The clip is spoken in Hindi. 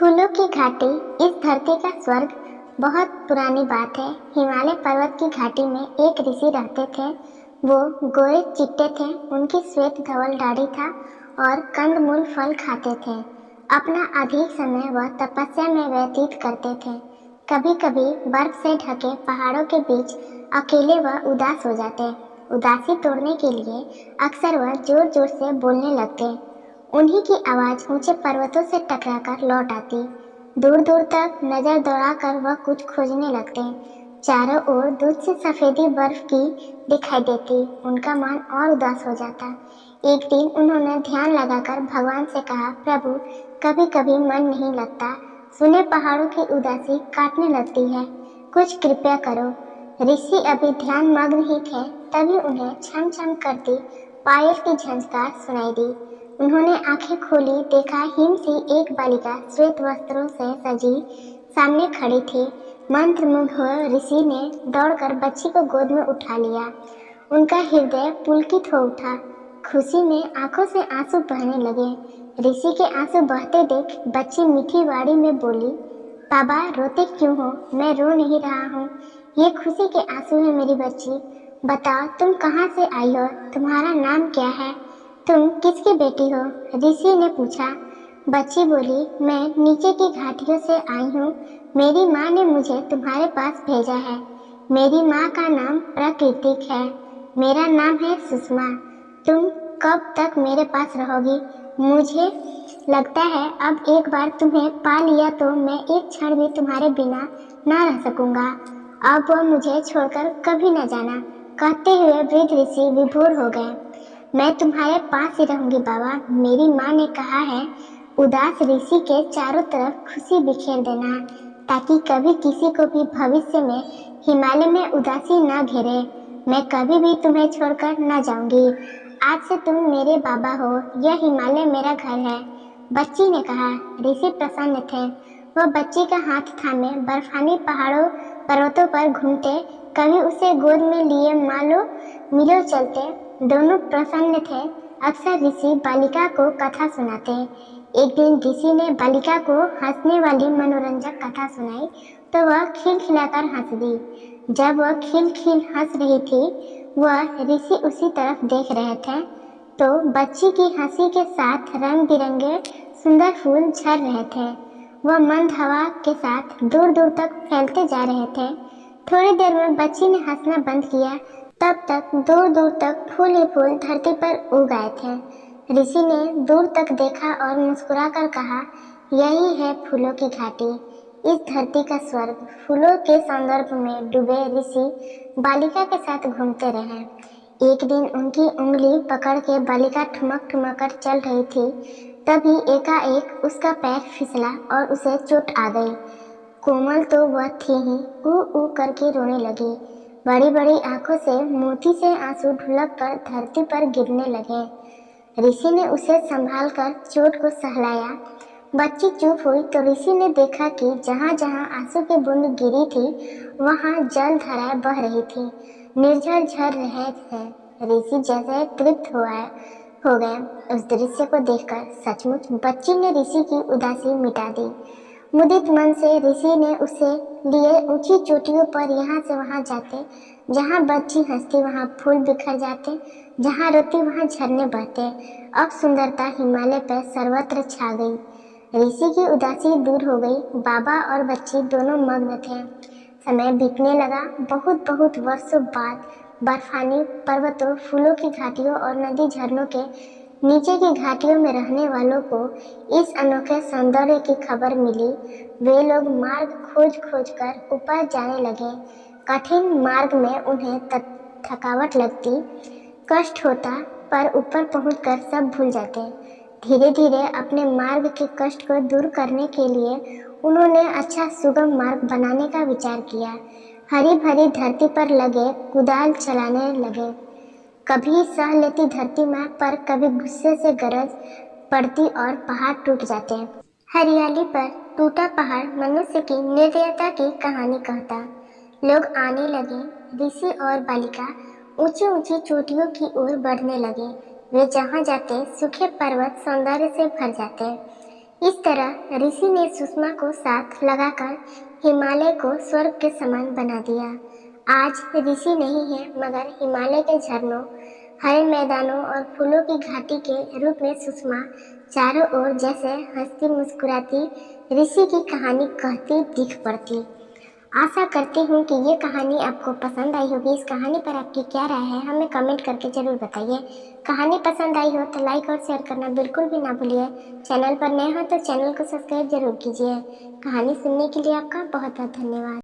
फूलों की घाटी इस धरती का स्वर्ग। बहुत पुरानी बात है। हिमालय पर्वत की घाटी में एक ऋषि रहते थे। वो गोरे चिट्टे थे, उनकी श्वेत धवल दाढ़ी था और कंदमूल फल खाते थे। अपना अधिक समय वह तपस्या में व्यतीत करते थे। कभी कभी बर्फ से ढके पहाड़ों के बीच अकेले वह उदास हो जाते। उदासी तोड़ने के लिए अक्सर वह जोर जोर से बोलने लगते। उन्हीं की आवाज ऊंचे पर्वतों से टकराकर लौट आती। दूर दूर तक नजर दौड़ाकर वह कुछ खोजने लगते। चारों ओर दूध से सफेदी बर्फ की दिखाई देती। उनका मन और उदास हो जाता। एक दिन उन्होंने ध्यान लगाकर भगवान से कहा, प्रभु, कभी कभी मन नहीं लगता, सुने पहाड़ों की उदासी काटने लगती है, कुछ कृपया करो। ऋषि अभी ध्यान मग्न ही थे, तभी उन्हें छम छम करती पायल की झंझकार सुनाई दी। उन्होंने आंखें खोली, देखा हिम सी एक बालिका श्वेत वस्त्रों से सजी सामने खड़ी थी। मंत्रमुग्ध हो ऋषि ने दौड़कर बच्ची को गोद में उठा लिया। उनका हृदय पुलकित हो उठा। खुशी में आंखों से आंसू बहने लगे। ऋषि के आंसू बहते देख बच्ची मीठी वाणी में बोली, बाबा रोते क्यों हो? मैं रो नहीं रहा हूँ, ये खुशी के आंसू है मेरी बच्ची। बताओ तुम कहाँ से आई हो, तुम्हारा नाम क्या है, तुम किसकी बेटी हो? ऋषि ने पूछा। बच्ची बोली, मैं नीचे की घाटियों से आई हूँ, मेरी माँ ने मुझे तुम्हारे पास भेजा है। मेरी माँ का नाम प्रकृतिक है, मेरा नाम है सुषमा। तुम कब तक मेरे पास रहोगी? मुझे लगता है अब एक बार तुम्हें पा लिया तो मैं एक क्षण भी तुम्हारे बिना ना रह सकूंगा। अब वो मुझे छोड़कर कभी न जाना। कहते हुए वृद्ध ऋषि विभोर हो गए। मैं तुम्हारे पास ही रहूंगी बाबा, मेरी माँ ने कहा है। उदास ऋषि के चारों तरफ खुशी बिखेर देना, ताकि कभी किसी को भी भविष्य में हिमालय में उदासी न घेरे। मैं कभी भी तुम्हें छोड़कर न जाऊंगी। आज से तुम मेरे बाबा हो, यह हिमालय मेरा घर है। बच्ची ने कहा। ऋषि प्रसन्न थे। वह बच्ची का हाथ थामे बर्फानी पहाड़ों पर्वतों पर घूमते, कभी उसे गोद में लिए मालो मिलो चलते। दोनों प्रसन्न थे। अक्सर ऋषि बालिका को कथा सुनाते। एक दिन ऋषि ने बालिका को हंसने वाली मनोरंजक कथा सुनाई तो वह खिलखिलाकर हंस दी। जब वह खिल हंस रही थी, वह ऋषि उसी तरफ देख रहे थे तो बच्ची की हंसी के साथ रंग बिरंगे सुंदर फूल झड़ रहे थे। वह मंद हवा के साथ दूर दूर तक फैलते जा रहे थे। थोड़ी देर में बच्ची ने हंसना बंद किया। तब तक दूर दूर तक फूल ही फूल धरती पर उग आए थे। ऋषि ने दूर तक देखा और मुस्कुराकर कहा, यही है फूलों की घाटी, इस धरती का स्वर्ग। फूलों के सौंदर्य में डूबे ऋषि बालिका के साथ घूमते रहे। एक दिन उनकी उंगली पकड़ के बालिका ठुमक ठुमक कर चल रही थी। तभी एकाएक उसका पैर फिसला और उसे चोट आ गई। कोमल तो वह थी ही, ऊ करके रोने लगी। बड़ी बड़ी आंखों से मोती से आंसू ढुलक कर धरती पर गिरने लगे। ऋषि ने उसे संभाल कर चोट को सहलाया। बच्ची चुप हुई तो ऋषि ने देखा कि जहाँ जहाँ आंसू की बूंद गिरी थी, वहाँ जल धाराएं बह रही थी, निर्झर झर रहे थे। ऋषि जैसे तृप्त हो गए उस दृश्य को देखकर। सचमुच बच्ची ने ऋषि की उदासी मिटा दी। मुदित मन से ऋषि ने उसे लिए ऊंची चोटियों पर यहाँ से वहाँ जाते। जहाँ बच्ची हंसती वहाँ फूल बिखर जाते, जहाँ रोती वहाँ झरने बहते। अब सुंदरता हिमालय पर सर्वत्र छा गई। ऋषि की उदासी दूर हो गई। बाबा और बच्ची दोनों मग्न थे। समय बीतने लगा। बहुत बहुत वर्षों बाद बर्फानी पर्वतों, फूलों की घाटियों और नदी झरनों के नीचे की घाटियों में रहने वालों को इस अनोखे सौंदर्य की खबर मिली। वे लोग मार्ग खोज खोज कर ऊपर जाने लगे। कठिन मार्ग में उन्हें थकावट लगती, कष्ट होता, पर ऊपर पहुंचकर सब भूल जाते। धीरे धीरे अपने मार्ग के कष्ट को दूर करने के लिए उन्होंने अच्छा सुगम मार्ग बनाने का विचार किया। हरी भरी धरती पर लगे कुदाल चलाने लगे। कभी सह लेती धरती माँ, पर कभी गुस्से से गरज पड़ती और पहाड़ टूट जाते। हरियाली पर टूटा पहाड़ मनुष्य की निर्दयता की कहानी कहता। लोग आने लगे। ऋषि और बालिका ऊंची ऊंची चोटियों की ओर बढ़ने लगे। वे जहाँ जाते सूखे पर्वत सौंदर्य से भर जाते। इस तरह ऋषि ने सुषमा को साथ लगाकर हिमालय को स्वर्ग के समान बना दिया। आज ऋषि नहीं है, मगर हिमालय के झरनों, हरे मैदानों और फूलों की घाटी के रूप में सुषमा चारों ओर जैसे हंसती मुस्कुराती ऋषि की कहानी कहती दिख पड़ती। आशा करती हूँ कि ये कहानी आपको पसंद आई होगी। इस कहानी पर आपकी क्या राय है, हमें कमेंट करके ज़रूर बताइए। कहानी पसंद आई हो तो लाइक और शेयर करना बिल्कुल भी ना भूलिए। चैनल पर नए हो तो चैनल को सब्सक्राइब जरूर कीजिए। कहानी सुनने के लिए आपका बहुत बहुत धन्यवाद।